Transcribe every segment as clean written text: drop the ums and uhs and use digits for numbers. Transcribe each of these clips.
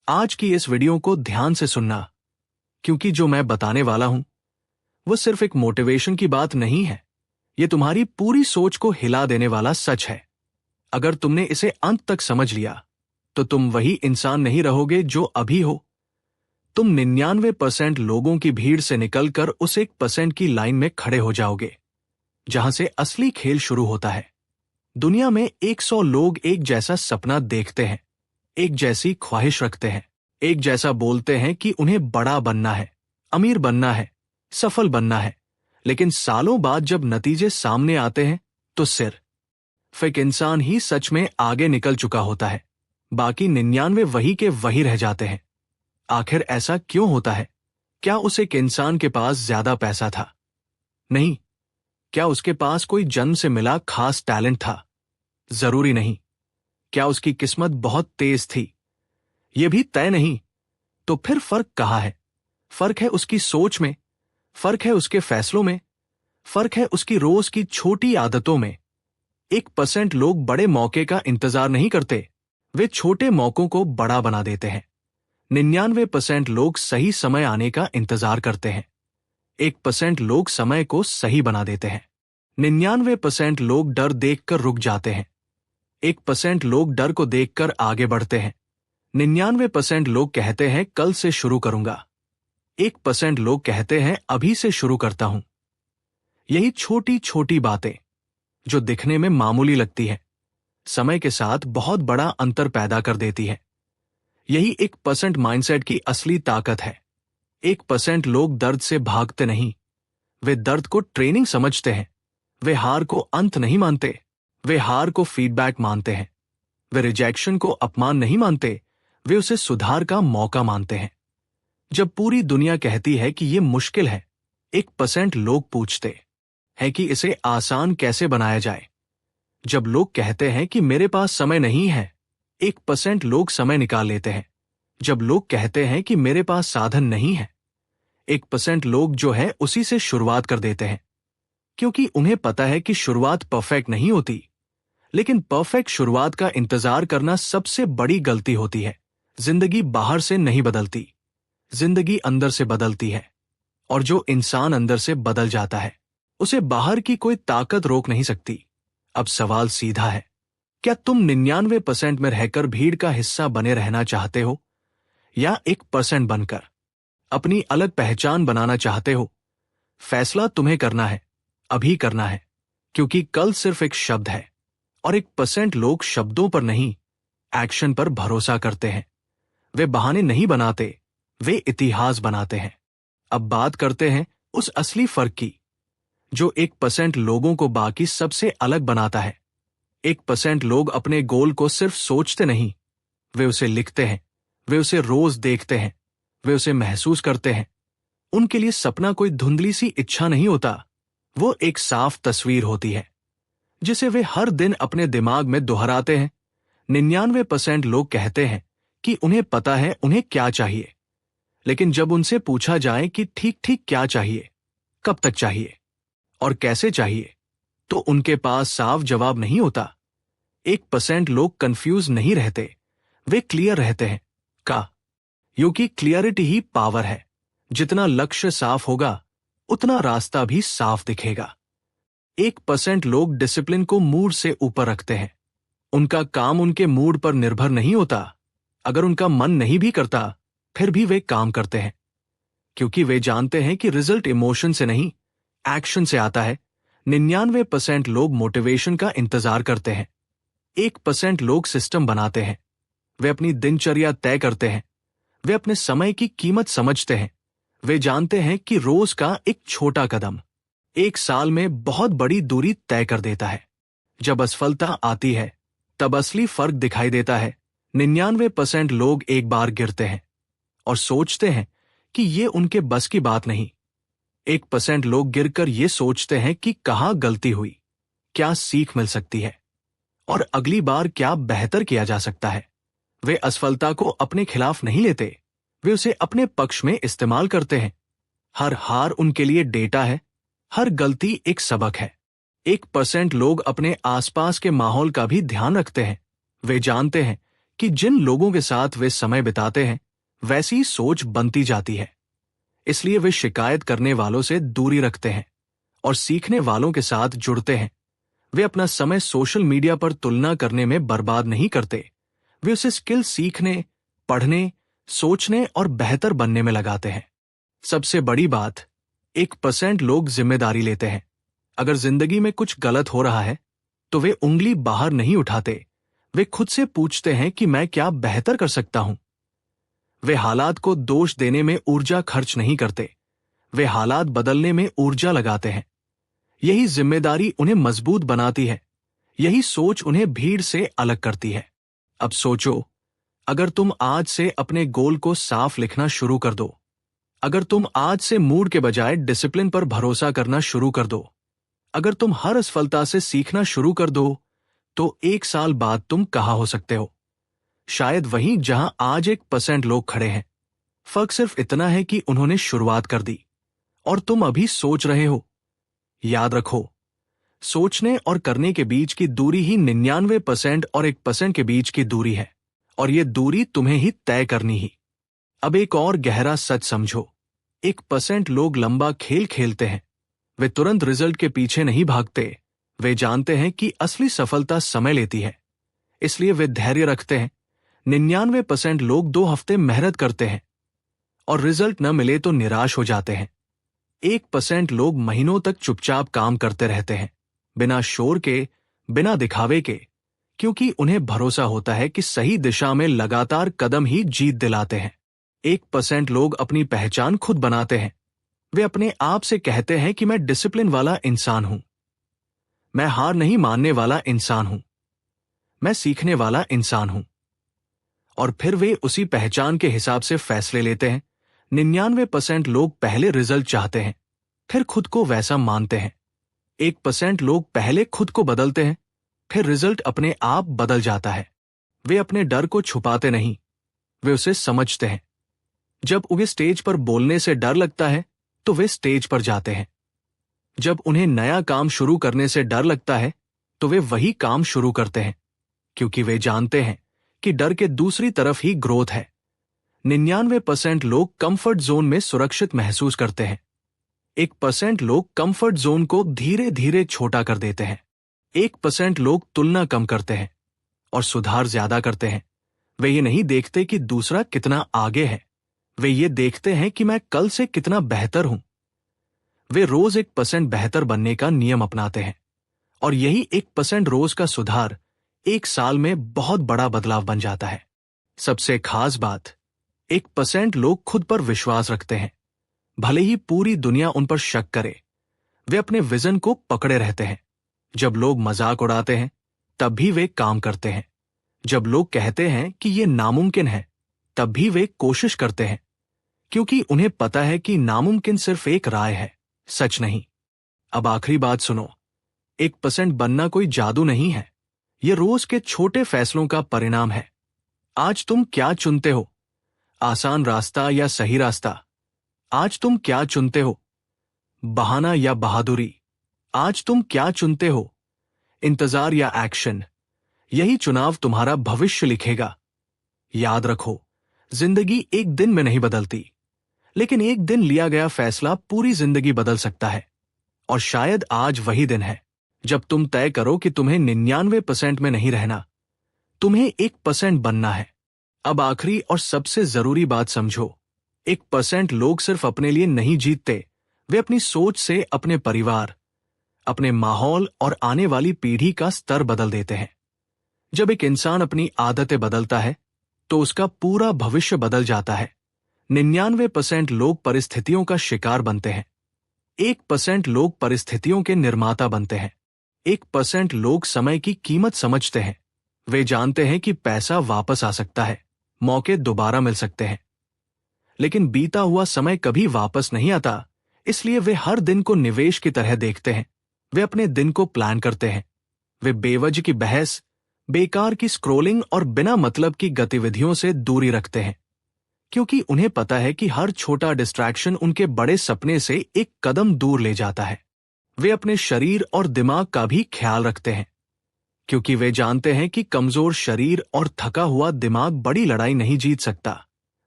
आज की इस वीडियो को ध्यान से सुनना, क्योंकि जो मैं बताने वाला हूं वो सिर्फ एक मोटिवेशन की बात नहीं है। ये तुम्हारी पूरी सोच को हिला देने वाला सच है। अगर तुमने इसे अंत तक समझ लिया तो तुम वही इंसान नहीं रहोगे जो अभी हो। तुम 99% लोगों की भीड़ से निकलकर उस 1% की लाइन में खड़े हो जाओगे जहां से असली खेल शुरू होता है। दुनिया में 100 लोग एक जैसा सपना देखते हैं, एक जैसी ख्वाहिश रखते हैं, एक जैसा बोलते हैं कि उन्हें बड़ा बनना है, अमीर बनना है, सफल बनना है। लेकिन सालों बाद जब नतीजे सामने आते हैं तो सिर्फ एक इंसान ही सच में आगे निकल चुका होता है। बाकी 99 वही के वही रह जाते हैं। आखिर ऐसा क्यों होता है? क्या उस एक इंसान के पास ज्यादा पैसा था? नहीं। क्या उसके पास कोई जन्म से मिला खास टैलेंट था? जरूरी नहीं। क्या उसकी किस्मत बहुत तेज थी? यह भी तय नहीं। तो फिर फर्क कहाँ है? फर्क है उसकी सोच में, फर्क है उसके फैसलों में, फर्क है उसकी रोज की छोटी आदतों में। 1% लोग बड़े मौके का इंतजार नहीं करते, वे छोटे मौकों को बड़ा बना देते हैं। 99% लोग सही समय आने का इंतजार करते हैं। 1% लोग समय को सही बना देते हैं। 99% लोग डर देखकर रुक जाते हैं। 1% लोग डर को देखकर आगे बढ़ते हैं। 99% लोग कहते हैं कल से शुरू करूंगा। 1% लोग कहते हैं अभी से शुरू करता हूं। यही छोटी छोटी बातें जो दिखने में मामूली लगती है, समय के साथ बहुत बड़ा अंतर पैदा कर देती है। यही 1% माइंडसेट की असली ताकत है। 1% लोग दर्द से भागते नहीं, वे दर्द को ट्रेनिंग समझते हैं। वे हार को अंत नहीं मानते, वे हार को फीडबैक मानते हैं। वे रिजेक्शन को अपमान नहीं मानते, वे उसे सुधार का मौका मानते हैं। जब पूरी दुनिया कहती है कि यह मुश्किल है, 1% लोग पूछते हैं कि इसे आसान कैसे बनाया जाए। जब लोग कहते हैं कि मेरे पास समय नहीं है, 1% लोग समय निकाल लेते हैं। जब लोग कहते हैं कि मेरे पास साधन नहीं है, 1% लोग जो है उसी से शुरुआत कर देते हैं। क्योंकि उन्हें पता है कि शुरुआत परफेक्ट नहीं होती, लेकिन परफेक्ट शुरुआत का इंतजार करना सबसे बड़ी गलती होती है। जिंदगी बाहर से नहीं बदलती, जिंदगी अंदर से बदलती है। और जो इंसान अंदर से बदल जाता है, उसे बाहर की कोई ताकत रोक नहीं सकती। अब सवाल सीधा है, क्या तुम 99% में रहकर भीड़ का हिस्सा बने रहना चाहते हो, या 1% बनकर अपनी अलग पहचान बनाना चाहते हो? फैसला तुम्हें करना है, अभी करना है, क्योंकि कल सिर्फ एक शब्द है। और 1% लोग शब्दों पर नहीं, एक्शन पर भरोसा करते हैं। वे बहाने नहीं बनाते, वे इतिहास बनाते हैं। अब बात करते हैं उस असली फर्क की, जो 1% लोगों को बाकी सबसे अलग बनाता है। 1% लोग अपने गोल को सिर्फ सोचते नहीं, वे उसे लिखते हैं, वे उसे रोज देखते हैं, वे उसे महसूस करते हैं। उनके लिए सपना कोई धुंधली सी इच्छा नहीं होता, वो एक साफ तस्वीर होती है जिसे वे हर दिन अपने दिमाग में दोहराते हैं। 99% लोग कहते हैं कि उन्हें पता है उन्हें क्या चाहिए, लेकिन जब उनसे पूछा जाए कि ठीक ठीक क्या चाहिए, कब तक चाहिए और कैसे चाहिए, तो उनके पास साफ जवाब नहीं होता। 1% लोग कंफ्यूज नहीं रहते, वे क्लियर रहते हैं। क्योंकि क्लियरिटी ही पावर है। जितना लक्ष्य साफ होगा, उतना रास्ता भी साफ दिखेगा। 1% लोग डिसिप्लिन को मूड से ऊपर रखते हैं। उनका काम उनके मूड पर निर्भर नहीं होता। अगर उनका मन नहीं भी करता, फिर भी वे काम करते हैं, क्योंकि वे जानते हैं कि रिजल्ट इमोशन से नहीं, एक्शन से आता है। 99% लोग मोटिवेशन का इंतजार करते हैं। 1% लोग सिस्टम बनाते हैं। वे अपनी दिनचर्या तय करते हैं, वे अपने समय की कीमत समझते हैं। वे जानते हैं कि रोज का एक छोटा कदम 1 साल में बहुत बड़ी दूरी तय कर देता है। जब असफलता आती है, तब असली फर्क दिखाई देता है। 99% लोग एक बार गिरते हैं और सोचते हैं कि ये उनके बस की बात नहीं। 1% लोग गिरकर ये सोचते हैं कि कहाँ गलती हुई, क्या सीख मिल सकती है, और अगली बार क्या बेहतर किया जा सकता है। वे असफलता को अपने खिलाफ नहीं लेते, वे उसे अपने पक्ष में इस्तेमाल करते हैं। हर हार उनके लिए डेटा है, हर गलती एक सबक है। 1% लोग अपने आसपास के माहौल का भी ध्यान रखते हैं। वे जानते हैं कि जिन लोगों के साथ वे समय बिताते हैं वैसी ही सोच बनती जाती है। इसलिए वे शिकायत करने वालों से दूरी रखते हैं और सीखने वालों के साथ जुड़ते हैं। वे अपना समय सोशल मीडिया पर तुलना करने में बर्बाद नहीं करते, वे उसे स्किल सीखने, पढ़ने, सोचने और बेहतर बनने में लगाते हैं। सबसे बड़ी बात, 1% लोग जिम्मेदारी लेते हैं। अगर जिंदगी में कुछ गलत हो रहा है तो वे उंगली बाहर नहीं उठाते, वे खुद से पूछते हैं कि मैं क्या बेहतर कर सकता हूं। वे हालात को दोष देने में ऊर्जा खर्च नहीं करते, वे हालात बदलने में ऊर्जा लगाते हैं। यही जिम्मेदारी उन्हें मजबूत बनाती है, यही सोच उन्हें भीड़ से अलग करती है। अब सोचो, अगर तुम आज से अपने गोल को साफ लिखना शुरू कर दो, अगर तुम आज से मूड के बजाय डिसिप्लिन पर भरोसा करना शुरू कर दो, अगर तुम हर असफलता से सीखना शुरू कर दो, तो 1 साल बाद तुम कहां हो सकते हो? शायद वहीं जहां आज 1% लोग खड़े हैं। फर्क सिर्फ इतना है कि उन्होंने शुरुआत कर दी और तुम अभी सोच रहे हो। याद रखो, सोचने और करने के बीच की दूरी ही 99% और 1% के बीच की दूरी है, और ये दूरी तुम्हें ही तय करनी ही। अब एक और गहरा सच समझो, 1% लोग लंबा खेल खेलते हैं। वे तुरंत रिजल्ट के पीछे नहीं भागते, वे जानते हैं कि असली सफलता समय लेती है, इसलिए वे धैर्य रखते हैं। 99% लोग 2 हफ्ते मेहनत करते हैं और रिजल्ट न मिले तो निराश हो जाते हैं। 1% लोग महीनों तक चुपचाप काम करते रहते हैं, बिना शोर के, बिना दिखावे के, क्योंकि उन्हें भरोसा होता है कि सही दिशा में लगातार कदम ही जीत दिलाते हैं। 1% लोग अपनी पहचान खुद बनाते हैं। वे अपने आप से कहते हैं कि मैं डिसिप्लिन वाला इंसान हूं, मैं हार नहीं मानने वाला इंसान हूं, मैं सीखने वाला इंसान हूं। और फिर वे उसी पहचान के हिसाब से फैसले लेते हैं। 99% लोग पहले रिजल्ट चाहते हैं, फिर खुद को वैसा मानते हैं। 1% लोग पहले खुद को बदलते हैं, फिर रिजल्ट अपने आप बदल जाता है। वे अपने डर को छुपाते नहीं, वे उसे समझते हैं। जब उन्हें स्टेज पर बोलने से डर लगता है तो वे स्टेज पर जाते हैं। जब उन्हें नया काम शुरू करने से डर लगता है तो वे वही काम शुरू करते हैं, क्योंकि वे जानते हैं कि डर के दूसरी तरफ ही ग्रोथ है। 99% लोग कंफर्ट जोन में सुरक्षित महसूस करते हैं। 1% लोग कंफर्ट जोन को धीरे धीरे छोटा कर देते हैं। 1% लोग तुलना कम करते हैं और सुधार ज्यादा करते हैं। वे ये नहीं देखते कि दूसरा कितना आगे है, वे ये देखते हैं कि मैं कल से कितना बेहतर हूं। वे रोज 1% बेहतर बनने का नियम अपनाते हैं, और यही 1% रोज का सुधार 1 साल में बहुत बड़ा बदलाव बन जाता है। सबसे खास बात, 1% लोग खुद पर विश्वास रखते हैं। भले ही पूरी दुनिया उन पर शक करे, वे अपने विजन को पकड़े रहते हैं। जब लोग मजाक उड़ाते हैं तब भी वे काम करते हैं। जब लोग कहते हैं कि ये नामुमकिन है तब भी वे कोशिश करते हैं, क्योंकि उन्हें पता है कि नामुमकिन सिर्फ एक राय है, सच नहीं। अब आखिरी बात सुनो, 1% बनना कोई जादू नहीं है, ये रोज के छोटे फैसलों का परिणाम है। आज तुम क्या चुनते हो? आसान रास्ता या सही रास्ता? आज तुम क्या चुनते हो? बहाना या बहादुरी? आज तुम क्या चुनते हो? इंतजार या एक्शन? यही चुनाव तुम्हारा भविष्य लिखेगा। याद रखो, जिंदगी एक दिन में नहीं बदलती, लेकिन एक दिन लिया गया फैसला पूरी जिंदगी बदल सकता है। और शायद आज वही दिन है जब तुम तय करो कि तुम्हें 99% में नहीं रहना, तुम्हें 1% बनना है। अब आखिरी और सबसे जरूरी बात समझो, 1% लोग सिर्फ अपने लिए नहीं जीतते, वे अपनी सोच से अपने परिवार, अपने माहौल और आने वाली पीढ़ी का स्तर बदल देते हैं। जब एक इंसान अपनी आदतें बदलता है तो उसका पूरा भविष्य बदल जाता है। 99% लोग परिस्थितियों का शिकार बनते हैं, 1% लोग परिस्थितियों के निर्माता बनते हैं। 1% लोग समय की कीमत समझते हैं, वे जानते हैं कि पैसा वापस आ सकता है, मौके दोबारा मिल सकते हैं, लेकिन बीता हुआ समय कभी वापस नहीं आता। इसलिए वे हर दिन को निवेश की तरह देखते हैं। वे अपने दिन को प्लान करते हैं। वे बेवजह की बहस, बेकार की स्क्रोलिंग और बिना मतलब की गतिविधियों से दूरी रखते हैं, क्योंकि उन्हें पता है कि हर छोटा डिस्ट्रैक्शन उनके बड़े सपने से एक कदम दूर ले जाता है। वे अपने शरीर और दिमाग का भी ख्याल रखते हैं, क्योंकि वे जानते हैं कि कमजोर शरीर और थका हुआ दिमाग बड़ी लड़ाई नहीं जीत सकता।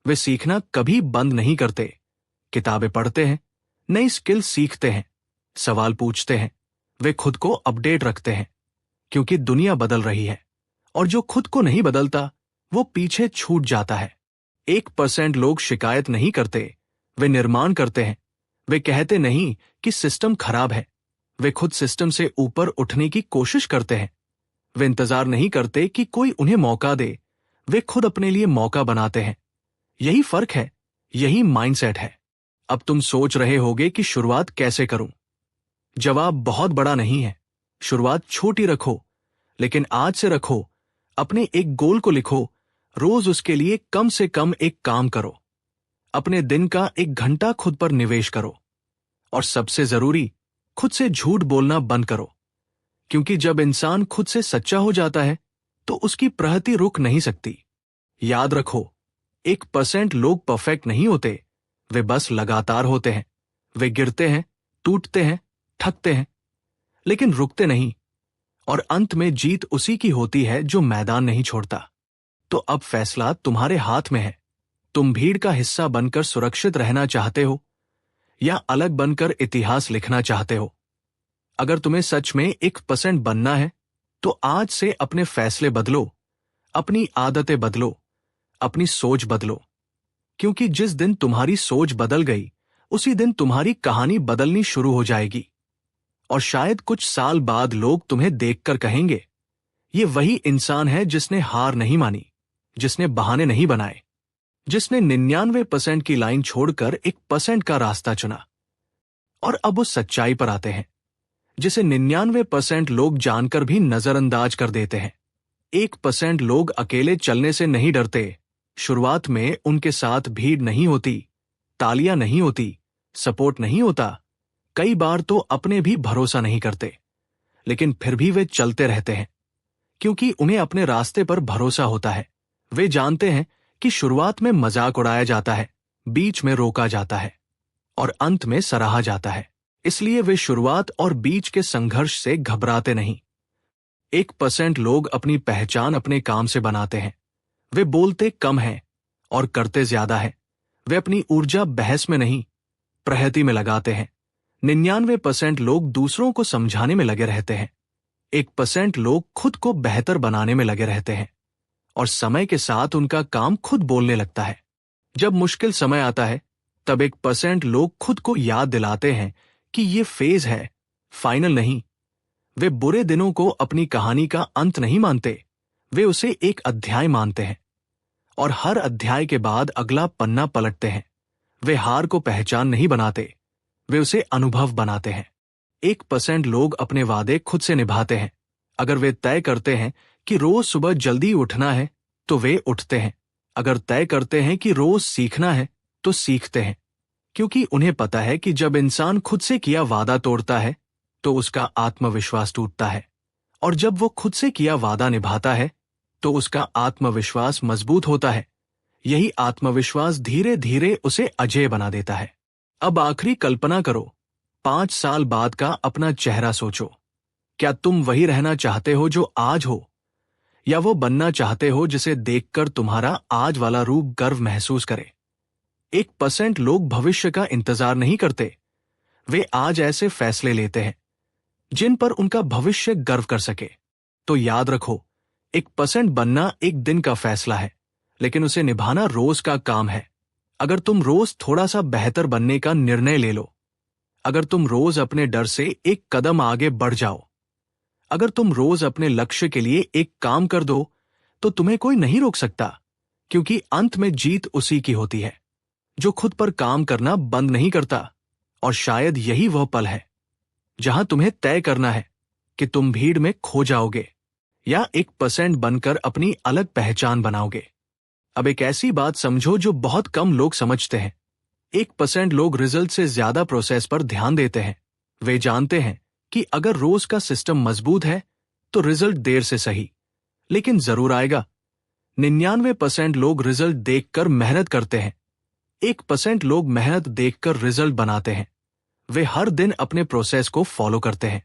वे सीखना कभी बंद नहीं करते, किताबें पढ़ते हैं, नई स्किल सीखते हैं, सवाल पूछते हैं, वे खुद को अपडेट रखते हैं, क्योंकि दुनिया बदल रही है और जो खुद को नहीं बदलता वो पीछे छूट जाता है। 1% लोग शिकायत नहीं करते, वे निर्माण करते हैं। वे कहते नहीं कि सिस्टम खराब है, वे खुद सिस्टम से ऊपर उठने की कोशिश करते हैं। वे इंतजार नहीं करते कि कोई उन्हें मौका दे, वे खुद अपने लिए मौका बनाते हैं। यही फर्क है, यही माइंडसेट है। अब तुम सोच रहे होगे कि शुरुआत कैसे करूं? जवाब बहुत बड़ा नहीं है। शुरुआत छोटी रखो, लेकिन आज से रखो। अपने एक गोल को लिखो, रोज उसके लिए कम से कम एक काम करो। अपने दिन का 1 घंटा खुद पर निवेश करो। और सबसे जरूरी, खुद से झूठ बोलना बंद करो, क्योंकि जब इंसान खुद से सच्चा हो जाता है तो उसकी प्रगति रुक नहीं सकती। याद रखो, 1% लोग परफेक्ट नहीं होते, वे बस लगातार होते हैं। वे गिरते हैं, टूटते हैं, थकते हैं, लेकिन रुकते नहीं। और अंत में जीत उसी की होती है जो मैदान नहीं छोड़ता। तो अब फैसला तुम्हारे हाथ में है। तुम भीड़ का हिस्सा बनकर सुरक्षित रहना चाहते हो या अलग बनकर इतिहास लिखना चाहते हो? अगर तुम्हें सच में 1% बनना है तो आज से अपने फैसले बदलो, अपनी आदतें बदलो, अपनी सोच बदलो। क्योंकि जिस दिन तुम्हारी सोच बदल गई, उसी दिन तुम्हारी कहानी बदलनी शुरू हो जाएगी। और शायद कुछ साल बाद लोग तुम्हें देखकर कहेंगे, ये वही इंसान है जिसने हार नहीं मानी, जिसने बहाने नहीं बनाए, जिसने 99% की लाइन छोड़कर 1% का रास्ता चुना। और अब उस सच्चाई पर आते हैं जिसे 99% लोग जानकर भी नजरअंदाज कर देते हैं। 1% लोग अकेले चलने से नहीं डरते। शुरुआत में उनके साथ भीड़ नहीं होती, तालियां नहीं होती, सपोर्ट नहीं होता, कई बार तो अपने भी भरोसा नहीं करते, लेकिन फिर भी वे चलते रहते हैं, क्योंकि उन्हें अपने रास्ते पर भरोसा होता है। वे जानते हैं कि शुरुआत में मजाक उड़ाया जाता है, बीच में रोका जाता है और अंत में सराहा जाता है। इसलिए वे शुरुआत और बीच के संघर्ष से घबराते नहीं। 1% लोग अपनी पहचान अपने काम से बनाते हैं। वे बोलते कम हैं और करते ज्यादा है। वे अपनी ऊर्जा बहस में नहीं, प्रगति में लगाते हैं। 99% लोग दूसरों को समझाने में लगे रहते हैं। 1% लोग खुद को बेहतर बनाने में लगे रहते हैं और समय के साथ उनका काम खुद बोलने लगता है। जब मुश्किल समय आता है, तब 1% लोग खुद को याद दिलाते हैं कि ये फेज है, फाइनल नहीं। वे बुरे दिनों को अपनी कहानी का अंत नहीं मानते, वे उसे एक अध्याय मानते हैं और हर अध्याय के बाद अगला पन्ना पलटते हैं। वे हार को पहचान नहीं बनाते, वे उसे अनुभव बनाते हैं। 1% लोग अपने वादे खुद से निभाते हैं। अगर वे तय करते हैं कि रोज सुबह जल्दी उठना है तो वे उठते हैं। अगर तय करते हैं कि रोज सीखना है तो सीखते हैं, क्योंकि उन्हें पता है कि जब इंसान खुद से किया वादा तोड़ता है तो उसका आत्मविश्वास टूटता है, और जब वो खुद से किया वादा निभाता है तो उसका आत्मविश्वास मजबूत होता है। यही आत्मविश्वास धीरे धीरे उसे अजेय बना देता है। अब आखिरी कल्पना करो, 5 साल बाद का अपना चेहरा सोचो। क्या तुम वही रहना चाहते हो जो आज हो, या वो बनना चाहते हो जिसे देखकर तुम्हारा आज वाला रूप गर्व महसूस करे? 1% लोग भविष्य का इंतजार नहीं करते, वे आज ऐसे फैसले लेते हैं जिन पर उनका भविष्य गर्व कर सके। तो याद रखो, 1% बनना एक दिन का फैसला है, लेकिन उसे निभाना रोज का काम है। अगर तुम रोज थोड़ा सा बेहतर बनने का निर्णय ले लो, अगर तुम रोज अपने डर से एक कदम आगे बढ़ जाओ, अगर तुम रोज अपने लक्ष्य के लिए एक काम कर दो, तो तुम्हें कोई नहीं रोक सकता, क्योंकि अंत में जीत उसी की होती है जो खुद पर काम करना बंद नहीं करता। और शायद यही वह पल है जहां तुम्हें तय करना है कि तुम भीड़ में खो जाओगे या 1% बनकर अपनी अलग पहचान बनाओगे। अब एक ऐसी बात समझो जो बहुत कम लोग समझते हैं। 1% लोग रिजल्ट से ज्यादा प्रोसेस पर ध्यान देते हैं। वे जानते हैं कि अगर रोज का सिस्टम मजबूत है तो रिजल्ट देर से सही, लेकिन जरूर आएगा। 99% लोग रिजल्ट देखकर मेहनत करते हैं, 1% लोग मेहनत देखकर रिजल्ट बनाते हैं। वे हर दिन अपने प्रोसेस को फॉलो करते हैं,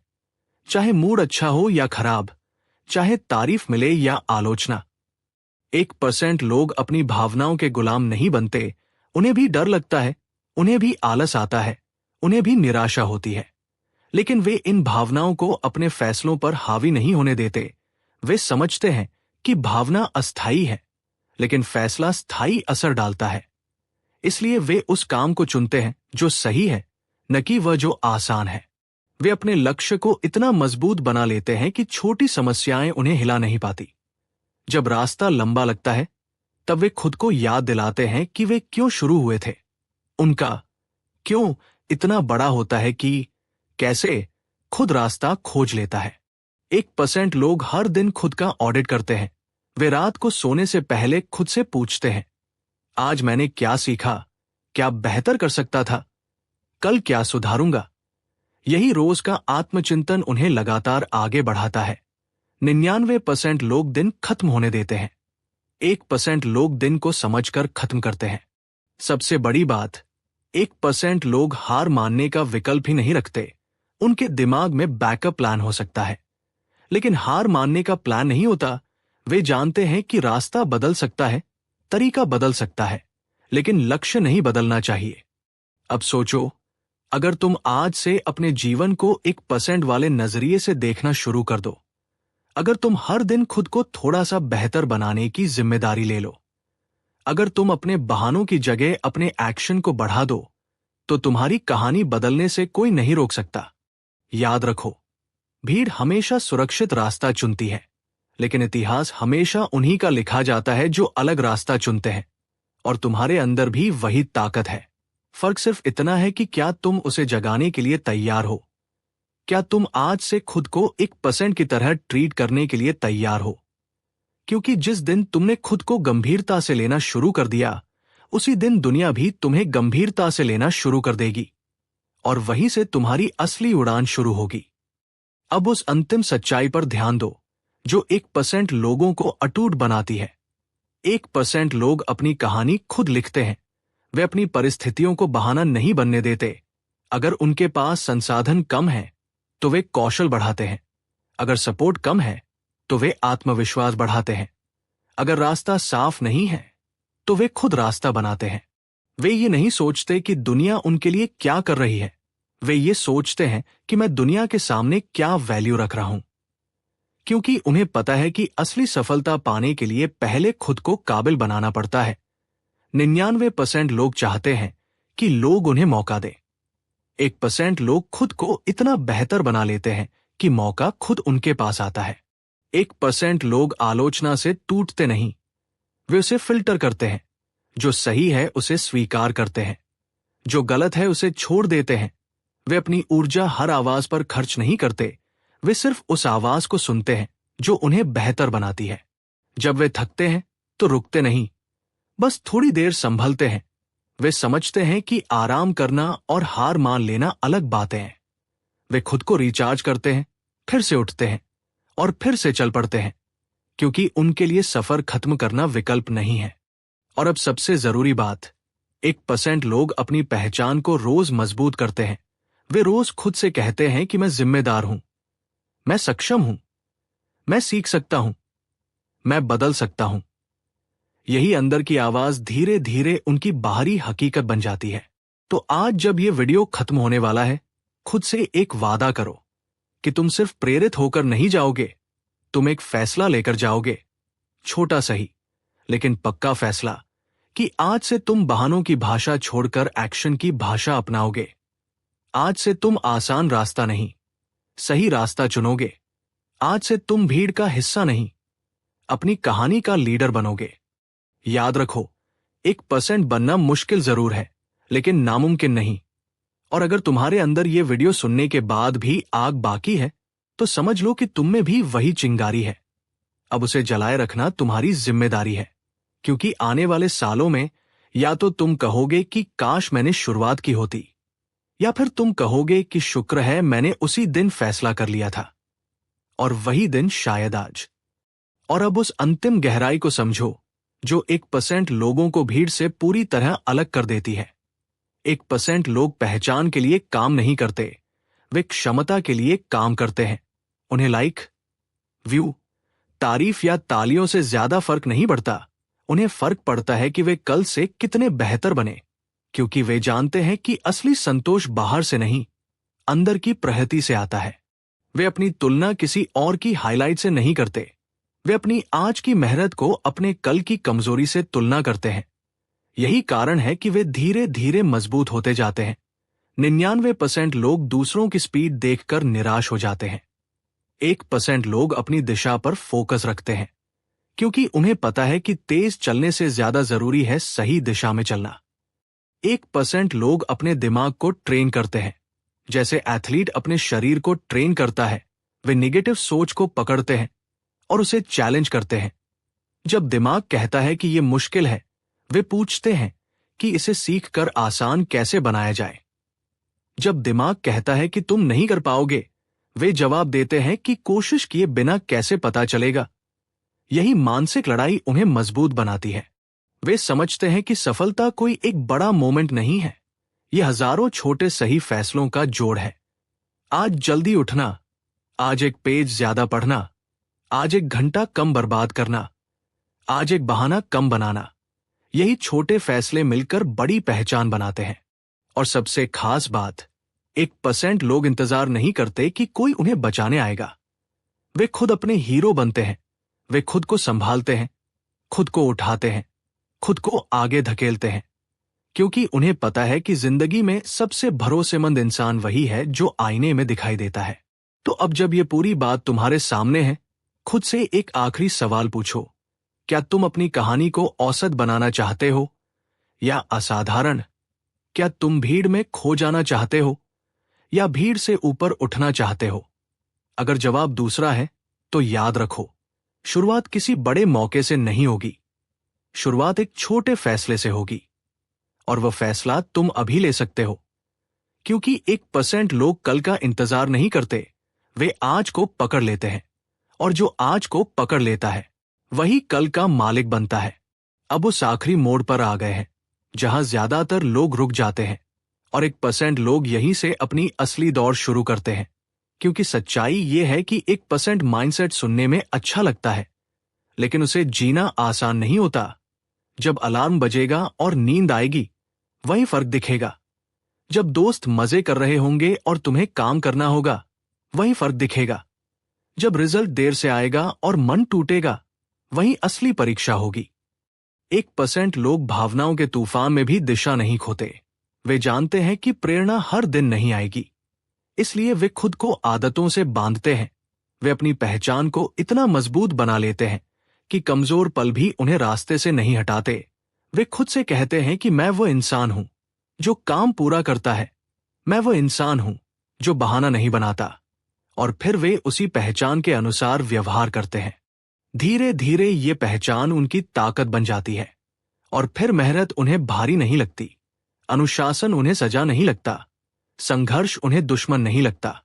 चाहे मूड अच्छा हो या खराब, चाहे तारीफ मिले या आलोचना। 1% लोग अपनी भावनाओं के गुलाम नहीं बनते, उन्हें भी डर लगता है, उन्हें भी आलस आता है, उन्हें भी निराशा होती है, लेकिन वे इन भावनाओं को अपने फैसलों पर हावी नहीं होने देते। वे समझते हैं कि भावना अस्थायी है, लेकिन फैसला स्थायी असर डालता है। इसलिए वे उस काम को चुनते हैं जो सही है, न कि वह जो आसान है। वे अपने लक्ष्य को इतना मजबूत बना लेते हैं कि छोटी समस्याएं उन्हें हिला नहीं पाती। जब रास्ता लंबा लगता है, तब वे खुद को याद दिलाते हैं कि वे क्यों शुरू हुए थे। उनका क्यों इतना बड़ा होता है कि कैसे खुद रास्ता खोज लेता है। 1% लोग हर दिन खुद का ऑडिट करते हैं। वे रात को सोने से पहले खुद से पूछते हैं, आज मैंने क्या सीखा, क्या बेहतर कर सकता था, कल क्या सुधारूंगा। यही रोज का आत्मचिंतन उन्हें लगातार आगे बढ़ाता है। 99% लोग दिन खत्म होने देते हैं, 1% लोग दिन को समझकर खत्म करते हैं। सबसे बड़ी बात, 1% लोग हार मानने का विकल्प ही नहीं रखते। उनके दिमाग में बैकअप प्लान हो सकता है, लेकिन हार मानने का प्लान नहीं होता। वे जानते हैं कि रास्ता बदल सकता है, तरीका बदल सकता है, लेकिन लक्ष्य नहीं बदलना चाहिए। अब सोचो, अगर तुम आज से अपने जीवन को 1% वाले नजरिए से देखना शुरू कर दो, अगर तुम हर दिन खुद को थोड़ा सा बेहतर बनाने की जिम्मेदारी ले लो, अगर तुम अपने बहानों की जगह अपने एक्शन को बढ़ा दो, तो तुम्हारी कहानी बदलने से कोई नहीं रोक सकता। याद रखो, भीड़ हमेशा सुरक्षित रास्ता चुनती है, लेकिन इतिहास हमेशा उन्हीं का लिखा जाता है जो अलग रास्ता चुनते हैं। और तुम्हारे अंदर भी वही ताकत है। फर्क सिर्फ इतना है कि क्या तुम उसे जगाने के लिए तैयार हो। क्या तुम आज से खुद को 1% की तरह ट्रीट करने के लिए तैयार हो? क्योंकि जिस दिन तुमने खुद को गंभीरता से लेना शुरू कर दिया, उसी दिन दुनिया भी तुम्हें गंभीरता से लेना शुरू कर देगी, और वहीं से तुम्हारी असली उड़ान शुरू होगी। अब उस अंतिम सच्चाई पर ध्यान दो जो 1% लोगों को अटूट बनाती है। 1% लोग अपनी कहानी खुद लिखते हैं। वे अपनी परिस्थितियों को बहाना नहीं बनने देते। अगर उनके पास संसाधन कम है, तो वे कौशल बढ़ाते हैं। अगर सपोर्ट कम है, तो वे आत्मविश्वास बढ़ाते हैं। अगर रास्ता साफ नहीं है, तो वे खुद रास्ता बनाते हैं। वे ये नहीं सोचते कि दुनिया उनके लिए क्या कर रही है। वे ये सोचते हैं कि मैं दुनिया के सामने क्या वैल्यू रख रहा हूं। क्योंकि उन्हें पता है कि असली सफलता पाने के लिए पहले खुद को काबिल बनाना पड़ता है। 99% लोग चाहते हैं कि लोग उन्हें मौका दें। 1% लोग खुद को इतना बेहतर बना लेते हैं कि मौका खुद उनके पास आता है। 1% लोग आलोचना से टूटते नहीं, वे उसे फिल्टर करते हैं। जो सही है उसे स्वीकार करते हैं, जो गलत है उसे छोड़ देते हैं। वे अपनी ऊर्जा हर आवाज पर खर्च नहीं करते, वे सिर्फ उस आवाज को सुनते हैं जो उन्हें बेहतर बनाती है। जब वे थकते हैं तो रुकते नहीं, बस थोड़ी देर संभलते हैं। वे समझते हैं कि आराम करना और हार मान लेना अलग बातें हैं। वे खुद को रिचार्ज करते हैं, फिर से उठते हैं और फिर से चल पड़ते हैं, क्योंकि उनके लिए सफर खत्म करना विकल्प नहीं है। और अब सबसे जरूरी बात, 1% लोग अपनी पहचान को रोज मजबूत करते हैं। वे रोज खुद से कहते हैं कि मैं जिम्मेदार हूं, मैं सक्षम हूं, मैं सीख सकता हूं, मैं बदल सकता हूं। यही अंदर की आवाज धीरे धीरे उनकी बाहरी हकीकत बन जाती है। तो आज जब ये वीडियो खत्म होने वाला है, खुद से एक वादा करो कि तुम सिर्फ प्रेरित होकर नहीं जाओगे, तुम एक फैसला लेकर जाओगे। छोटा सही, लेकिन पक्का फैसला कि आज से तुम बहानों की भाषा छोड़कर एक्शन की भाषा अपनाओगे। आज से तुम आसान रास्ता नहीं, सही रास्ता चुनोगे। आज से तुम भीड़ का हिस्सा नहीं, अपनी कहानी का लीडर बनोगे। याद रखो, 1% बनना मुश्किल जरूर है, लेकिन नामुमकिन नहीं। और अगर तुम्हारे अंदर ये वीडियो सुनने के बाद भी आग बाकी है, तो समझ लो कि तुम में भी वही चिंगारी है। अब उसे जलाए रखना तुम्हारी जिम्मेदारी है, क्योंकि आने वाले सालों में या तो तुम कहोगे कि काश मैंने शुरुआत की होती, या फिर तुम कहोगे कि शुक्र है मैंने उसी दिन फैसला कर लिया था। और वही दिन शायद आज। और अब उस अंतिम गहराई को समझो जो 1% लोगों को भीड़ से पूरी तरह अलग कर देती है। 1% लोग पहचान के लिए काम नहीं करते, वे क्षमता के लिए काम करते हैं। उन्हें लाइक, व्यू तारीफ या तालियों से ज्यादा फर्क नहीं पड़ता, उन्हें फर्क पड़ता है कि वे कल से कितने बेहतर बने, क्योंकि वे जानते हैं कि असली संतोष बाहर से नहीं, अंदर की प्रहती से आता है। वे अपनी तुलना किसी और की हाइलाइट से नहीं करते, वे अपनी आज की मेहनत को अपने कल की कमजोरी से तुलना करते हैं। यही कारण है कि वे धीरे धीरे मजबूत होते जाते हैं। 99% लोग दूसरों की स्पीड देखकर निराश हो जाते हैं। 1% लोग अपनी दिशा पर फोकस रखते हैं, क्योंकि उन्हें पता है कि तेज चलने से ज्यादा जरूरी है सही दिशा में चलना। 1% लोग अपने दिमाग को ट्रेन करते हैं, जैसे एथलीट अपने शरीर को ट्रेन करता है। वे निगेटिव सोच को पकड़ते हैं और उसे चैलेंज करते हैं। जब दिमाग कहता है कि यह मुश्किल है, वे पूछते हैं कि इसे सीखकर आसान कैसे बनाया जाए। जब दिमाग कहता है कि तुम नहीं कर पाओगे, वे जवाब देते हैं कि कोशिश किए बिना कैसे पता चलेगा। यही मानसिक लड़ाई उन्हें मजबूत बनाती है। वे समझते हैं कि सफलता कोई एक बड़ा मोमेंट नहीं है, यह हजारों छोटे सही फैसलों का जोड़ है। आज जल्दी उठना, आज एक पेज ज्यादा पढ़ना, आज एक घंटा कम बर्बाद करना, आज एक बहाना कम बनाना। यही छोटे फैसले मिलकर बड़ी पहचान बनाते हैं। और सबसे खास बात, 1% लोग इंतजार नहीं करते कि कोई उन्हें बचाने आएगा। वे खुद अपने हीरो बनते हैं। वे खुद को संभालते हैं, खुद को उठाते हैं, खुद को आगे धकेलते हैं, क्योंकि उन्हें पता है कि जिंदगी में सबसे भरोसेमंद इंसान वही है जो आईने में दिखाई देता है। तो अब जब ये पूरी बात तुम्हारे सामने है, खुद से एक आखिरी सवाल पूछो। क्या तुम अपनी कहानी को औसत बनाना चाहते हो या असाधारण? क्या तुम भीड़ में खो जाना चाहते हो या भीड़ से ऊपर उठना चाहते हो? अगर जवाब दूसरा है, तो याद रखो, शुरुआत किसी बड़े मौके से नहीं होगी, शुरुआत एक छोटे फैसले से होगी। और वह फैसला तुम अभी ले सकते हो, क्योंकि 1% लोग कल का इंतजार नहीं करते, वे आज को पकड़ लेते हैं। और जो आज को पकड़ लेता है, वही कल का मालिक बनता है। अब उस आखिरी मोड़ पर आ गए हैं जहां ज्यादातर लोग रुक जाते हैं, और 1% लोग यहीं से अपनी असली दौड़ शुरू करते हैं। क्योंकि सच्चाई ये है कि 1% माइंडसेट सुनने में अच्छा लगता है, लेकिन उसे जीना आसान नहीं होता। जब अलार्म बजेगा और नींद आएगी, वही फर्क दिखेगा। जब दोस्त मजे कर रहे होंगे और तुम्हें काम करना होगा, वही फर्क दिखेगा। जब रिजल्ट देर से आएगा और मन टूटेगा, वही असली परीक्षा होगी। 1% लोग भावनाओं के तूफान में भी दिशा नहीं खोते। वे जानते हैं कि प्रेरणा हर दिन नहीं आएगी, इसलिए वे खुद को आदतों से बांधते हैं। वे अपनी पहचान को इतना मजबूत बना लेते हैं कि कमजोर पल भी उन्हें रास्ते से नहीं हटाते। वे खुद से कहते हैं कि मैं वो इंसान हूं जो काम पूरा करता है, मैं वो इंसान हूं जो बहाना नहीं बनाता। और फिर वे उसी पहचान के अनुसार व्यवहार करते हैं। धीरे धीरे ये पहचान उनकी ताकत बन जाती है, और फिर मेहनत उन्हें भारी नहीं लगती, अनुशासन उन्हें सजा नहीं लगता, संघर्ष उन्हें दुश्मन नहीं लगता,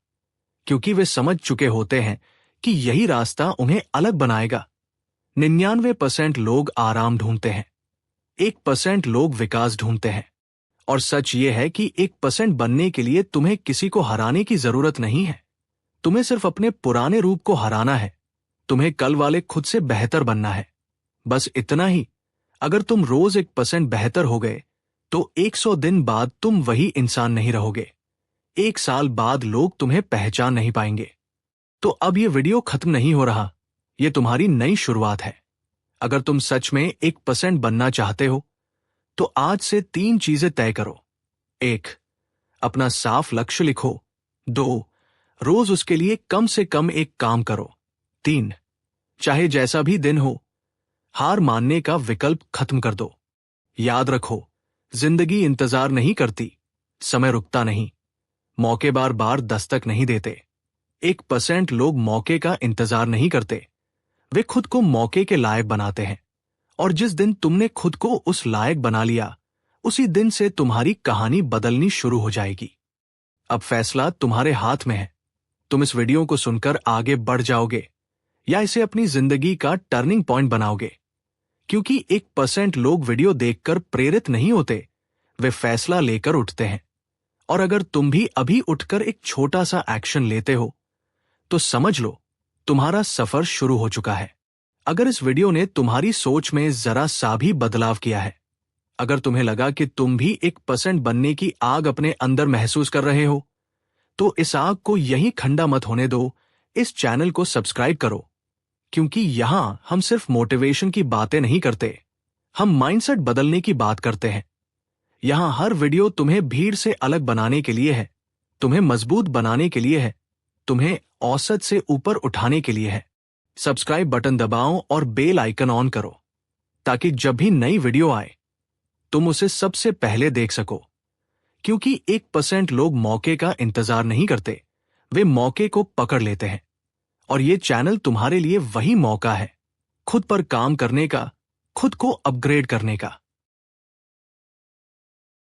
क्योंकि वे समझ चुके होते हैं कि यही रास्ता उन्हें अलग बनाएगा। 99% लोग आराम ढूंढते हैं, 1% लोग विकास ढूंढते हैं। और सच ये है कि 1% बनने के लिए तुम्हें किसी को हराने की जरूरत नहीं है, तुम्हें सिर्फ अपने पुराने रूप को हराना है। तुम्हें कल वाले खुद से बेहतर बनना है, बस इतना ही। अगर तुम रोज 1% बेहतर हो गए, तो 100 दिन बाद तुम वही इंसान नहीं रहोगे। 1 साल बाद लोग तुम्हें पहचान नहीं पाएंगे। तो अब ये वीडियो खत्म नहीं हो रहा, ये तुम्हारी नई शुरुआत है। अगर तुम सच में 1% बनना चाहते हो, तो आज से 3 चीजें तय करो। 1. अपना साफ लक्ष्य लिखो। 2. रोज उसके लिए कम से कम एक काम करो। 3. चाहे जैसा भी दिन हो, हार मानने का विकल्प खत्म कर दो। याद रखो, जिंदगी इंतजार नहीं करती, समय रुकता नहीं, मौके बार बार दस्तक नहीं देते। 1% लोग मौके का इंतजार नहीं करते, वे खुद को मौके के लायक बनाते हैं। और जिस दिन तुमने खुद को उस लायक बना लिया, उसी दिन से तुम्हारी कहानी बदलनी शुरू हो जाएगी। अब फैसला तुम्हारे हाथ में है। तुम इस वीडियो को सुनकर आगे बढ़ जाओगे या इसे अपनी जिंदगी का टर्निंग पॉइंट बनाओगे। क्योंकि 1% लोग वीडियो देखकर प्रेरित नहीं होते, वे फैसला लेकर उठते हैं। और अगर तुम भी अभी उठकर एक छोटा सा एक्शन लेते हो, तो समझ लो तुम्हारा सफर शुरू हो चुका है। अगर इस वीडियो ने तुम्हारी सोच में जरा सा भी बदलाव किया है, अगर तुम्हें लगा कि तुम भी 1% बनने की आग अपने अंदर महसूस कर रहे हो, तो इस आग को यहीं ठंडा मत होने दो। इस चैनल को सब्सक्राइब करो, क्योंकि यहां हम सिर्फ मोटिवेशन की बातें नहीं करते, हम माइंडसेट बदलने की बात करते हैं। यहां हर वीडियो तुम्हें भीड़ से अलग बनाने के लिए है, तुम्हें मजबूत बनाने के लिए है, तुम्हें औसत से ऊपर उठाने के लिए है। सब्सक्राइब बटन दबाओ और बेल आइकन ऑन करो, ताकि जब भी नई वीडियो आए तुम उसे सबसे पहले देख सको। क्योंकि 1% लोग मौके का इंतजार नहीं करते, वे मौके को पकड़ लेते हैं। और ये चैनल तुम्हारे लिए वही मौका है, खुद पर काम करने का, खुद को अपग्रेड करने का।